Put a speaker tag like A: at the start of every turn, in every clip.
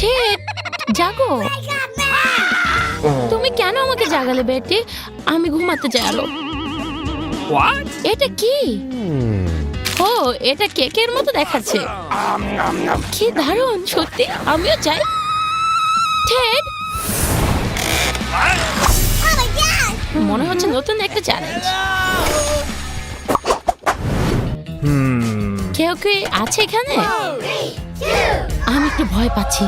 A: ঠিক, জাগো। তুমি কেন আমাকে জাগালে বেটি? আমি ঘুমাতে চাই আরো। এটা কি? ও, এটা কেকের মতো দেখাচ্ছে। কি দারুণ, সত্যি আমিও চাই। টেড, মনে হচ্ছে নতুন একটা চ্যালেঞ্জ। কেউ কি আছে এখানে? আমি একটু ভয় পাচ্ছি।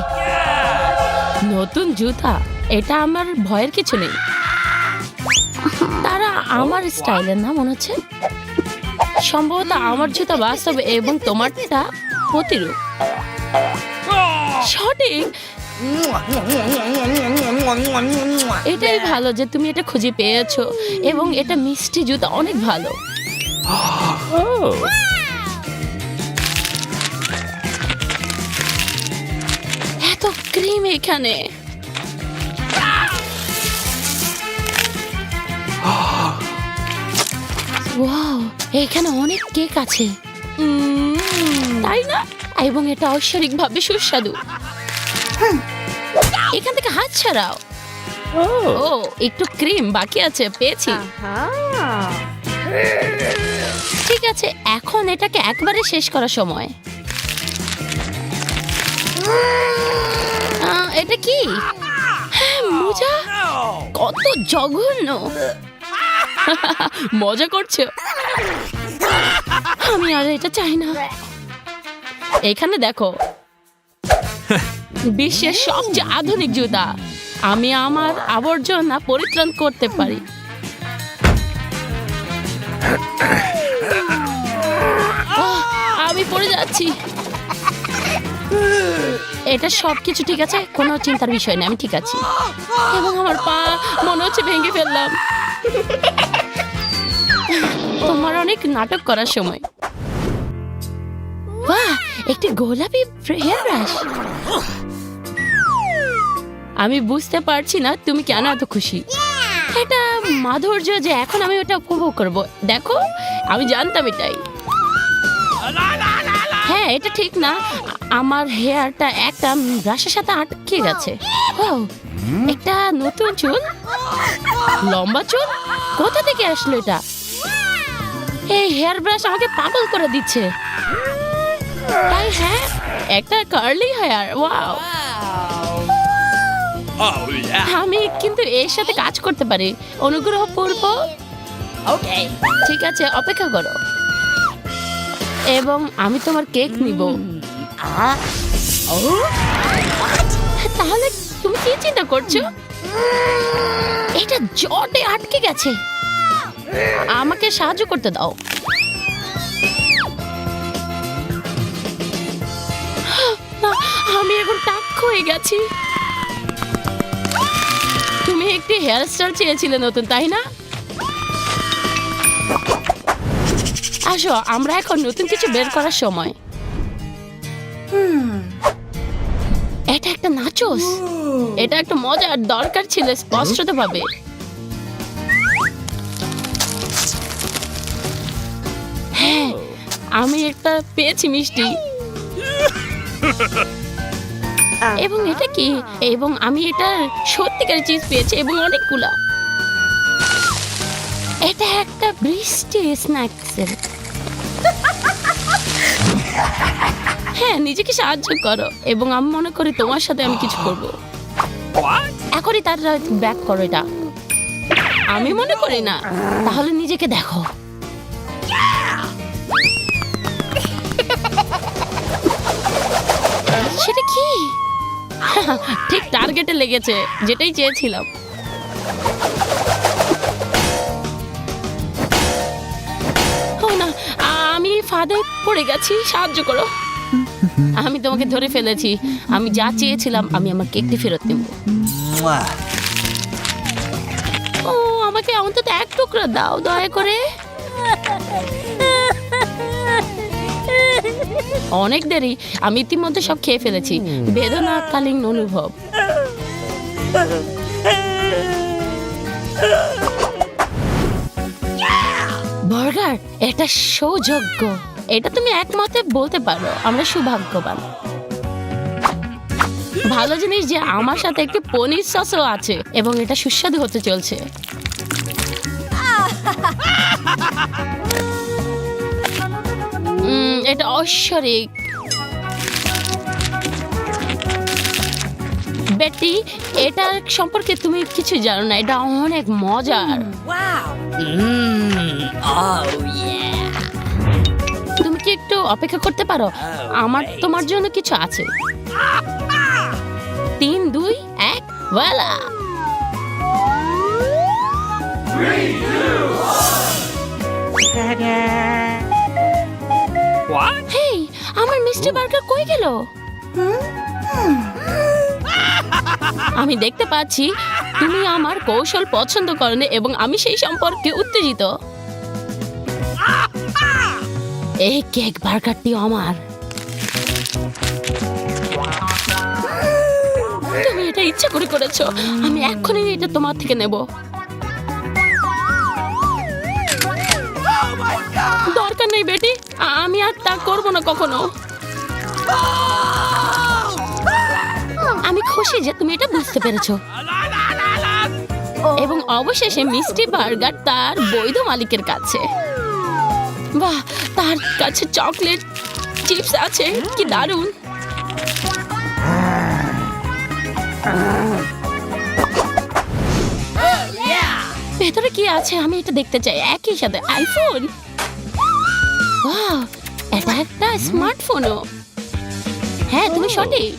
A: নতুন জুতা, এটা আমার ভয়ের কিছু নেই। তারা আমার স্টাইলের না মনে হচ্ছে। সম্ভবত আমার জুতা বাস্তব এবং তোমারটা প্রতিরূপ। সঠিক। এটাই ভালো যে তুমি এটা খুঁজে পেয়েছো এবং এটা মিষ্টি জুতা অনেক ভালো। এত ক্রিম এখানে। ওয়াও, এখানে অনেক কেক আছে, তাই না? এবং এটা ঐশ্বরিকভাবে সুস্বাদু। এখান থেকে হাত ছাড়াও। ও, একটু ক্রিম বাকি আছে, পেয়েছি। ঠিক আছে, এখন এটাকে একবারে শেষ করার সময়। এটা কি? হ্যাঁ, মোজা। কত জঘন্য। মজা করছো? আমি আর এটা চাই না। এখানে দেখো, বিশ্বের সবচেয়ে আধুনিক জুতা। আমি আমার আবর্জনা পরিত্রাণ করতে পারি। আমি পড়ে যাচ্ছি। এটা সবকিছু ঠিক আছে, কোনো চিন্তার বিষয় নেই, আমি ঠিক আছি। এবং আমার পা মনে হচ্ছে ভেঙে ফেললাম। তোমার অনেক নাটক করার সময়। বাহ, একটি গোলাপি হেয়ার ব্রাশ। আমি বুঝতে পারছি না তুমি কেন এত খুশি। এটা মাধুর্য যে এখন আমি ওটা উপভোগ করব। দেখো, আমি জানতাম এটাই। হ্যাঁ, এটা ঠিক না। আমার হেয়ারটা একটা ব্রাশের সাথে আটকে গেছে। ও, একটা নতুন চুল, লম্বা চুল। কোথা থেকে আসলো এটা? এই হেয়ার ব্রাশ আমাকে পাগল করে দিচ্ছে। তাই হ্যাঁ, একটা কার্লি হেয়ার। ওয়াও, আমি কিন্তু এর সাথে কাজ করতে পারি। অনুগ্রহ করব। ওকে, ঠিক আছে, অপেক্ষা করো। এবং আমি তোমার কেক নিব। তাহলে তুমি কি চিন্তা করছো? এটা জটে আটকে গেছে। আমাকে সাহায্য করতে দাও। আমি এখন টাক হয়ে গেছি। তুমি একটি হেয়ার স্টাইল চেয়েছিলে নতুন, তাই না? আসো, আমরা এখন নতুন কিছু বের করার সময়। এটা একটা নাচোস। এটা একটা মজার দরকার ছিল স্পষ্টতভাবে। হ্যাঁ, আমি একটা পেয়েছি মিষ্টি। এবং এটা কি? এবং আমি এটা সত্যিকারের চিজ পেয়েছি এবং অনেকগুলা। এটা একটা বৃষ্টি স্ন্যাক্সের। হ্যাঁ, নিজেকে সাহায্য করো এবং আমি মনে করি তোমার সাথে আমি কিছু করব। এখনই তার ব্যাক করো এটা। আমি মনে করি না। তাহলে নিজেকে দেখো। সেটা কি? ঠিক টার্গেটে লেগেছে, যেটাই চেয়েছিলাম। ও না, আমি ফাঁদে পড়ে গেছি, সাহায্য করো। আমি তোমাকে ধরে ফেলেছি। আমি যা চেয়েছিলাম, আমি আমার কেকটি ফেরত নেব। ও, আমাকে অন্তত এক টুকরো দাও দয়া করে। অনেক দেরি, আমি ইতিমধ্যে সব খেয়ে ফেলেছি। বেদনাকালীন অনুভব। বার্গার, এটা সৌভাগ্য। এটা তুমি একমতে বলতে পারো, আমরা সৌভাগ্যবান। ভালো জিনিস যে আমার সাথে একটি পনির সসও আছে এবং এটা সুস্বাদু হতে চলছে। এটা ঐশ্বরিক। বেটি, এটার সম্পর্কে তুমি কিছু জানো না, এটা অনেক মজার। তুমি কি একটু অপেক্ষা করতে পারো? আমার তোমার জন্য কিছু আছে। 3, 2, 1, ভোলা! হেই, আমার মিষ্টি বার্গার কই গেল? আমি দেখতে পাচ্ছি তুমি আমার কৌশল পছন্দ করো না এবং আমি সেই সম্পর্কে উত্তেজিত। এই কেক বার্গারটি আমার। তুমি এটা ইচ্ছা করে করেছো। আমি এক্ষুনি এটা তোমার থেকে নেব। দরকার নেই বেটি, আমি আর তা করবো না কখনো। আমি খুশি যে তুমি এটা বুঝতে পেরেছো। এবং অবশেষে মিষ্টি বার্গার তার বৈধ মালিকের কাছে। বাহ, তার কাছে চকলেট চিপস আছে, কি দারুণ! ভেতরে কি আছে আমি এটা দেখতে চাই। একই সাথে আইফোন। ওয়াও, এটা একটা স্মার্টফোনও। হ্যাঁ, তুমি সঠিক।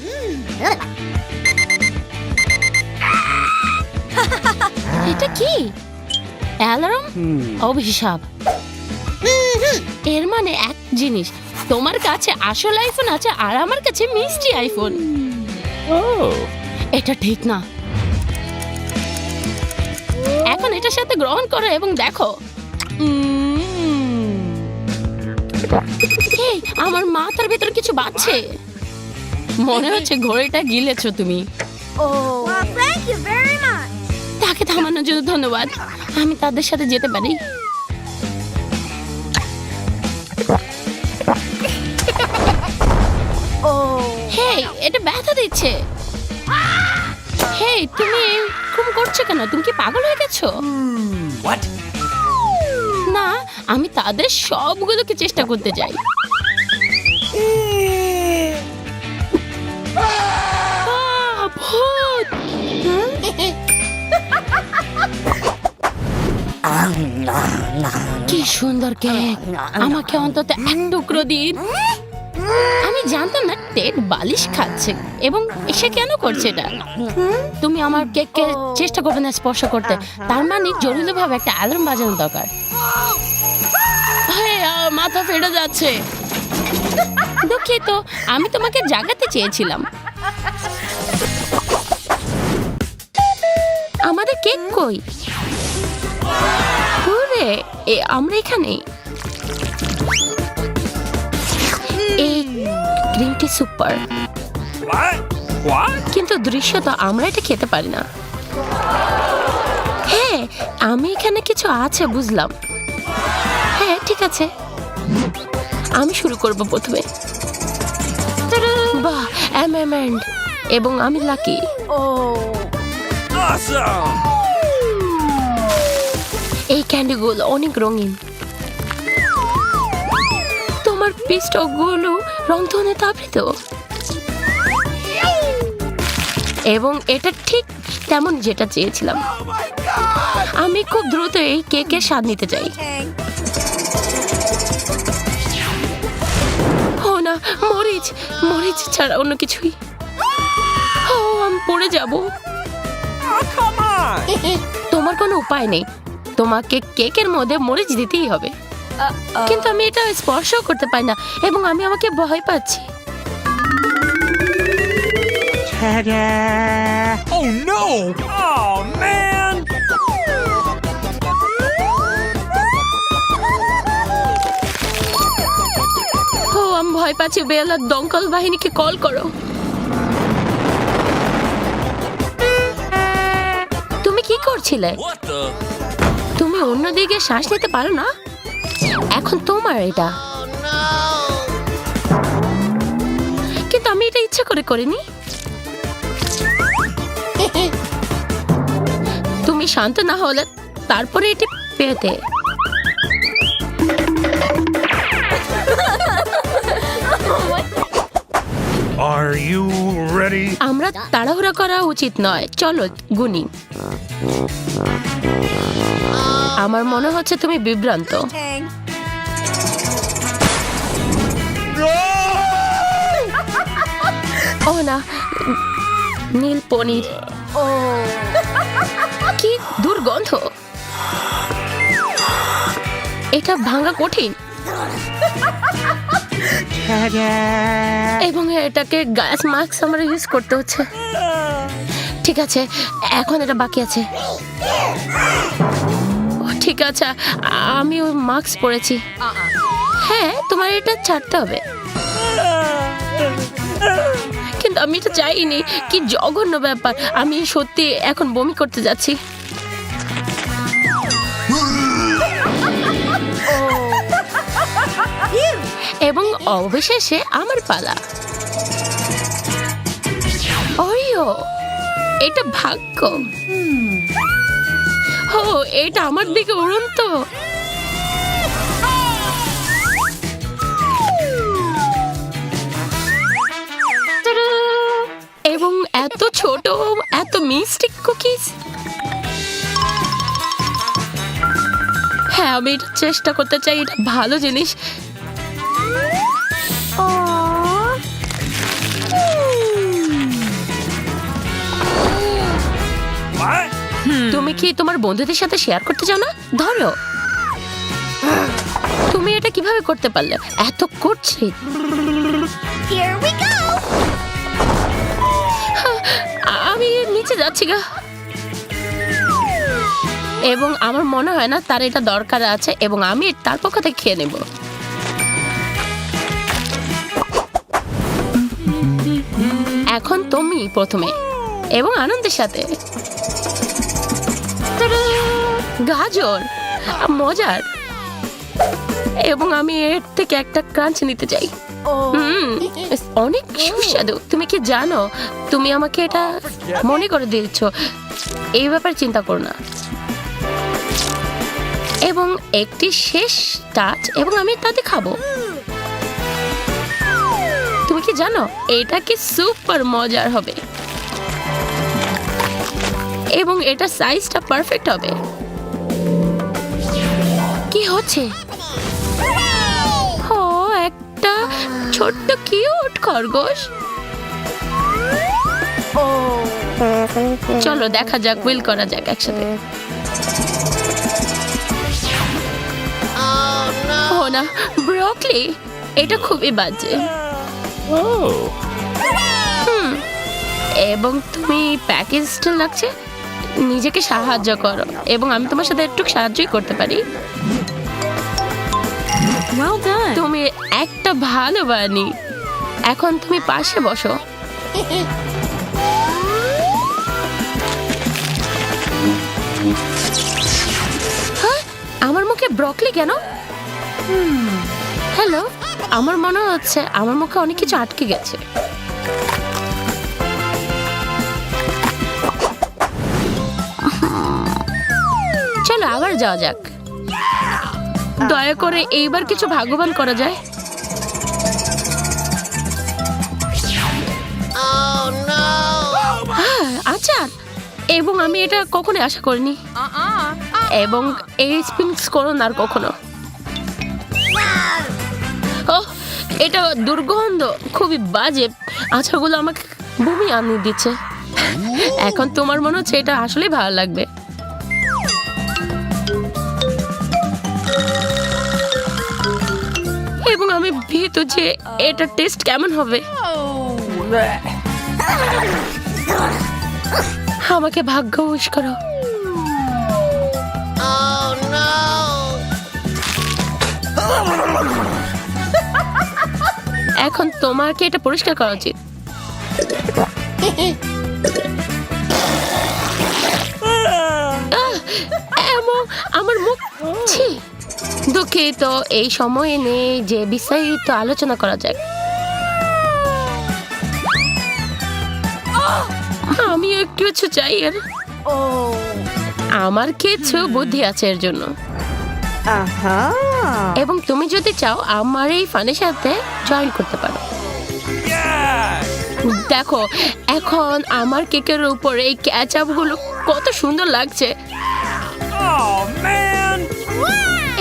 A: এটা কি? অ্যালার্ম? অভিশাপ। এর মানে এক জিনিস, তোমার কাছে আসল আইফোন আছে আর আমার কাছে মিষ্টি আইফোন। এটা ঠিক না। এখন এটার সাথে গ্রহণ করো এবং দেখো। এই, আমার মাথার ভেতর কিছু বাজছে। মনে হচ্ছে ঘড়িটা গিলেছো তুমি। তাকে থামানোর জন্য ধন্যবাদ। আমি তাদের সাথে যেতে পারি। হেই, এটা ব্যথা দিচ্ছে। হেই, তুমি এরকম করছো কেন? তুমি কি পাগল হয়ে গেছো? না, আমি তাদের সবগুলোকে চেষ্টা করতে চাই। ভূত! কি সুন্দর কেক! আমাকে অন্তত এক টুকরো দিন। আমি জানতাম না টেড বালিশ খাচ্ছে এবং সে কেন করছে এটা। তুমি আমার কেককে চেষ্টা করবে না স্পর্শ করতে, তার মানে জরুরিভাবে একটা অ্যালার্ম বাজানো দরকার। মাথা ফেটে যাচ্ছে। দুঃখিত, আমি তোমাকে জাগাতে চেয়েছিলাম। আমাদের কেক কই? আমরা এখানে। এই ক্রিমটি সুপার, কিন্তু দৃশ্যত আমরা এটা খেতে পারি না। হ্যাঁ, আমি এখানে কিছু আছে বুঝলাম। হ্যাঁ, ঠিক আছে, আমি শুরু করব প্রথমে। বাহ, অ্যামেন্ড, এবং আমি লাকি। এই ক্যান্ডিগুলো অনেক রঙিন। তোমার পিস্টকগুলো রংধনুতে তাবিত, এবং এটা ঠিক তেমন যেটা চেয়েছিলাম। আমি খুব দ্রুত এই কেকের স্বাদ নিতে চাই। ও না, মরিচ মরিচ ছাড়া অন্য কিছুই। ও, আমি পড়ে যাব। তোমার কোনো উপায় নেই, তোমাকে কেকের মধ্যে মরিচ দিতেই হবে। কিন্তু আমি এটা স্পর্শ করতে পারি না এবং আমি আমাকে ভয় পাচ্ছি।
B: Oh no! Oh man!
A: ও, আমি ভয় পাচ্ছি। বেলা, দমকল বাহিনীকে কল করো। তুমি কি করছিলে?
B: What the?
A: তুমি অন্যদিকে শ্বাস নিতে পারো না? এখন তোমার এটা। কিন্তু আমি এটা ইচ্ছা করে করিনি। শান্ত না হলে তারপরে এটি পেতে।
B: Are you ready?
A: আমরা তাড়াহুড়া করা উচিত নয়, চলো গুনি। আমার মনে হচ্ছে তুমি বিভ্রান্ত। ও না, নীল পনির, কি দুর্গন্ধ। এটা ভাঙা কঠিন এবং এটাকে গ্যাস মাস্ক আমরা ইউজ করতে হচ্ছে। ঠিক আছে, এখন এটা বাকি আছে। ঠিক আছে, আমি ওই মাস্ক পরেছি। হ্যাঁ, তোমার এটা ছাড়তে হবে। কিন্তু আমি এটা চাইনি, কি জঘন্য ব্যাপার। আমি সত্যি এখন বমি করতে যাচ্ছি। এবং অবশেষে আমার পালা। ওইও, এটা ভাগ্য। ও, এটা আমার দিকে উড়ন্ত। এবং এত ছোট, এত মিষ্টি কুকিজ। হ্যাঁ, আমি এটা চেষ্টা করতে চাই, এটা ভালো জিনিস।
B: What?
A: তুমি কি তোমার বন্ধুদের সাথে শেয়ার করতে চাও না? ধরো, তুমি এটা কিভাবে করতে পারলে? এত করছি। আমি নিচে যাচ্ছি গা। এবং আমার মনে হয় না তার এটা দরকার আছে, এবং আমি তার পক্ষ থেকে খেয়ে নেব। এখন তুমি প্রথমে, এবং আনন্দের সাথে। গাজর, মজার। এবং আমি এর থেকে একটা ক্রাঞ্চ নিতে চাই। অনেক সুস্বাদু। তুমি কি জানো, তুমি আমাকে এটা মনে করে দিয়েছ। এই ব্যাপারে চিন্তা করো না। এবং একটি শেষ টাচ, এবং আমি তাতে খাবো। তুমি কি জানো, এটা কি সুপার মজার হবে। এবং এটা সাইজটা পারফেক্ট হবে। কি হচ্ছে? ও, একটা ছোট্ট কিউট খরগোশ। চলো দেখা যাক, উইল করা যাক একসাথে। ও না, ব্রকলি, এটা খুবই বাজে।
B: Oh.
A: এবং তুমি প্যাকেজটা লাগছে। নিজেকে সাহায্য করো, এবং আমি তোমার সাথে একটু সাহায্যই করতে পারি।
C: Well done.
A: তুমি একটা ভালো বানি। এখন তুমি পাশে বসো। হ্যাঁ, আমার মুখে ব্রকলি কেন? হ্যালো, আমার মনে হচ্ছে আমার মুখে অনেক কিছু আটকে গেছে। চলো আবার যাওয়া যাক। দয়া করে এইবার কিছু ভাগ্যবান করা যায়। হ্যাঁ, আচার। এবং আমি এটা কখনো আশা করিনি। এবং এই স্পিনস করো না আর কখনো। ও, এটা দুর্গন্ধ, খুবই বাজে। আচারগুলো আমাকে বমি আনিয়ে দিচ্ছে। এখন তোমার মনে হচ্ছে এটা আসলেই ভালো লাগবে। এবং আমি ভীত যে এটা টেস্ট কেমন হবে। আমাকে ভাগ্য উইশ করো। এখন তোমাকে এটা পরিষ্কার করা উচিত। এবং আমার মুখ, ছি, দুঃখিত। এই সময়ে নেই যে বিস্তারিত আলোচনা করা যাক। আমি একটু কিছু চাই। আর আমার কিছু বুদ্ধি আছে এর জন্য।
C: আহা
A: এবং তুমি যদি চাও আমার এই ফানের সাথে জয়েন করতে পারো।
B: Yes!
A: দেখো এখন আমার কেকের উপর এই ক্যাচআপ গুলো কত সুন্দর লাগছে
B: Oh, man!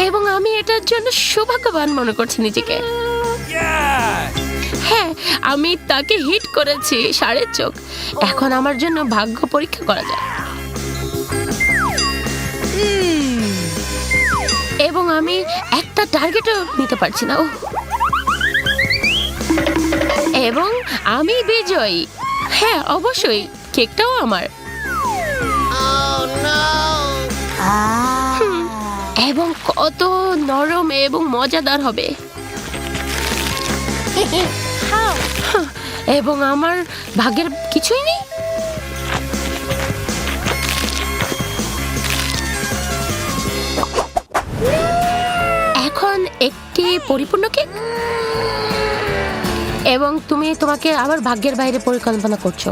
A: এবং আমি এটার জন্য সৌভাগ্যবান মনে করছি নিজেকে।
B: Yes!
A: হ্যাঁ, আমি তাকে হিট করেছি ষাঁড়ের চোখ। এখন আমার জন্য ভাগ্য পরীক্ষা করা যায়। এবং আমি একটা টার্গেটও নিতে পারছি না। ওহ। এবং আমি বিজয়ী। হ্যাঁ অবশ্যই, কেকটাও আমার। এবং কত নরম এবং মজাদার হবে। এবং আমার ভাগ্যের কিছুই নেই। এখন একটি পরিপূর্ণ কেক। এবং তুমি তোমাকে আবার ভাগ্যের বাইরে পরিকল্পনা করছো।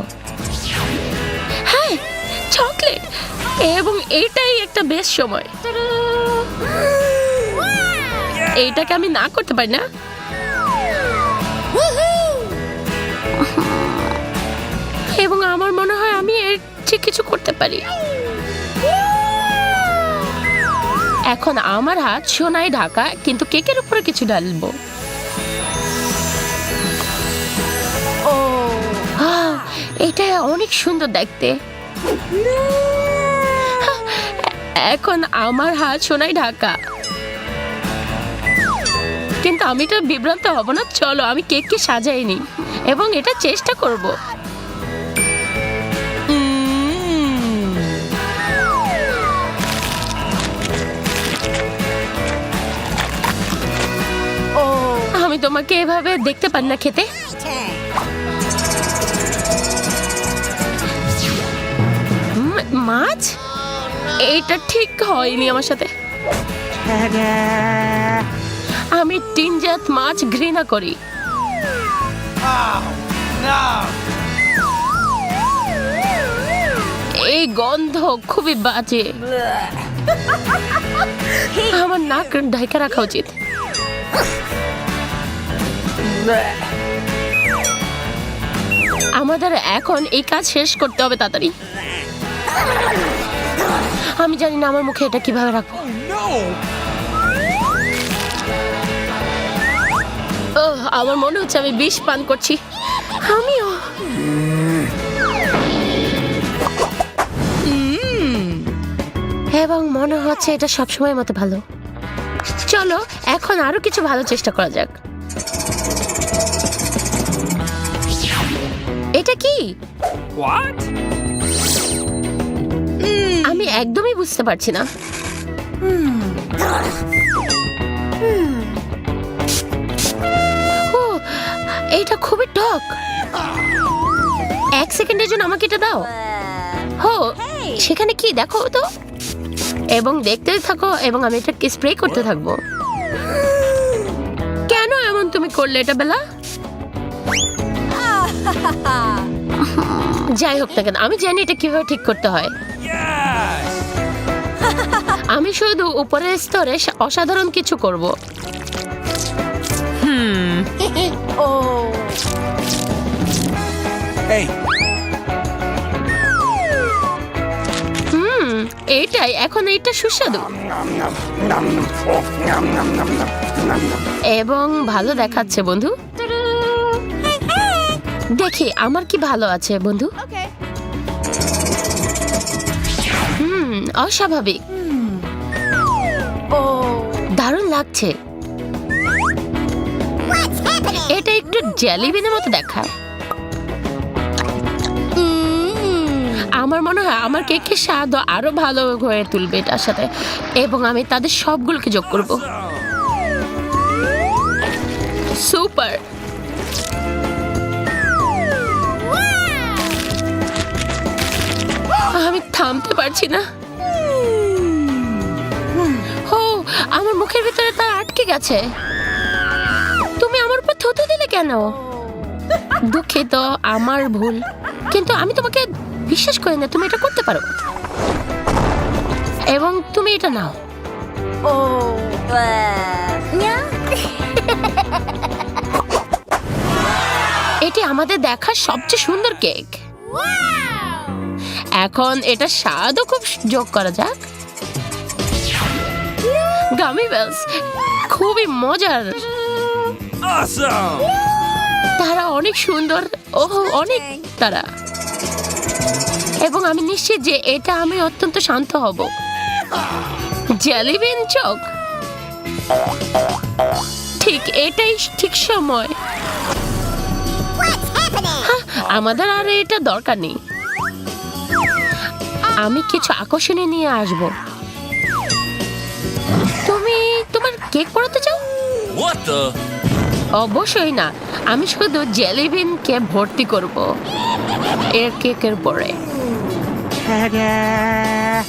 A: হ্যাঁ, চকলেট। এবং এটাই একটা বেশ সময়। এইটাকে আমি না করতে পারি না। এবং আমার মনে হয় আমি এর চেয়ে কিছু করতে পারি। এখন আমার হাত সোনায় ঢাকা, কিন্তু কেকের উপরে কিছু ঢালবো। এটা অনেক সুন্দর দেখতে। এখন আমার হাত সোনায় ঢাকা, কিন্তু আমি তো বিভ্রান্ত হব না। চলো আমি কেককে সাজাই নি এবং এটা চেষ্টা করব। আমি তোমাকে এভাবে দেখতে পারি না খেতে। মাছ? এটা ঠিক হয়নি আমার সাথে। আমি টিনজাত মাছ ঘৃণা করি। এই গন্ধ খুবই বাজে। আমার নাক ঢাকা রাখা উচিত। আমাদের এখন এই কাজ শেষ করতে হবে তাড়াতাড়ি। আমি জানি না আমার মুখে এটা কিভাবে রাখবো। আমার মনে হচ্ছে আমি বিষ পান করছি। আমিও। এবং মনে হচ্ছে এটা সবসময় মতো ভালো। চলো এখন আরো কিছু ভালো চেষ্টা করা যাক। এটা কি?
B: What?
A: আমি একদমই বুঝতে পারছি না। ও, এটা খুবই টক। এক সেকেন্ডের জন্য আমাকে এটা দাও। হো, সেখানে কি দেখো তো। এবং দেখতে থাকো এবং আমি এটাকে স্প্রে করতে থাকবো। কেন এমন তুমি করলে এটা বেলা? যাই হোক না কেন, আমি জানি এটা কিভাবে ঠিক করতে হয়।
B: Yes!
A: আমি শুধু উপরের স্তরে অসাধারণ কিছু করব।
B: Hey!
A: এইটাই এখন এইটা সুস্বাদু এবং ভালো দেখাচ্ছে বন্ধু। দেখি আমার কি ভালো আছে বন্ধু। অস্বাভাবিক। দারুণ লাগছে। এটা একটু জেলিবিনের মতো দেখায়। আমার মনে হয় আমার কেকের স্বাদ আরো ভালো হয়ে তুলবে এটার সাথে। এবং আমি তাদের সবগুলোকে যোগ করব। সুপার। আমি থামতে পারছি না। ও, আমার মুখের ভিতরে তা আটকে গেছে। তুমি আমার উপর থুতু দিলে কেন? দুঃখিত, আমার ভুল। কিন্তু আমি তোমাকে বিশ্বাস করি না তুমি এটা করতে পারো। এবং তুমি এটা নাও। এটি আমাদের দেখা সবচেয়ে সুন্দর কেক। এখন এটা স্বাদও খুব যোগ করা যাক। গামি বেলস খুবই মজার,
B: Awesome!
A: তারা অনেক সুন্দর, ওহ অনেক তারা। এবং আমি নিশ্চিত যে এটা আমি অত্যন্ত শান্ত হব। জেলিবিন চক, ঠিক এটাই ঠিক সময়। হ্যাঁ, আমাদের আর এটা দরকার নেই। আমি কিছু আকর্ষণীয় নিয়ে আসব। তুমি তোমার কেক পড়াতে চাও?
B: What the?
A: অবশ্যই না, আমি শুধু জেলিবিনকে ভর্তি করব এর কেকের পরে।
B: Yes!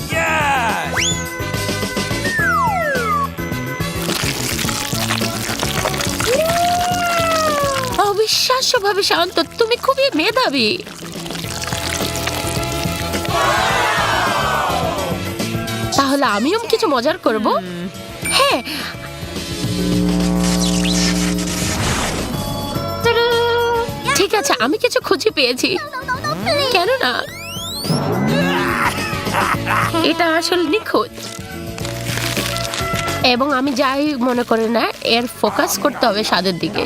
A: অবিশ্বাস্যভাবে শান্ত, তুমি খুবই মেধাবী। তাহলে আমিও কিছু মজার করব। হ্যাঁ, ঠিক আছে, আমি কিছু খুঁজে পেয়েছি। কেন না, এটা আসলে নিখুঁত। এবং আমি যাই মনে করি না, এর ফোকাস করতে হবে স্বাদের দিকে।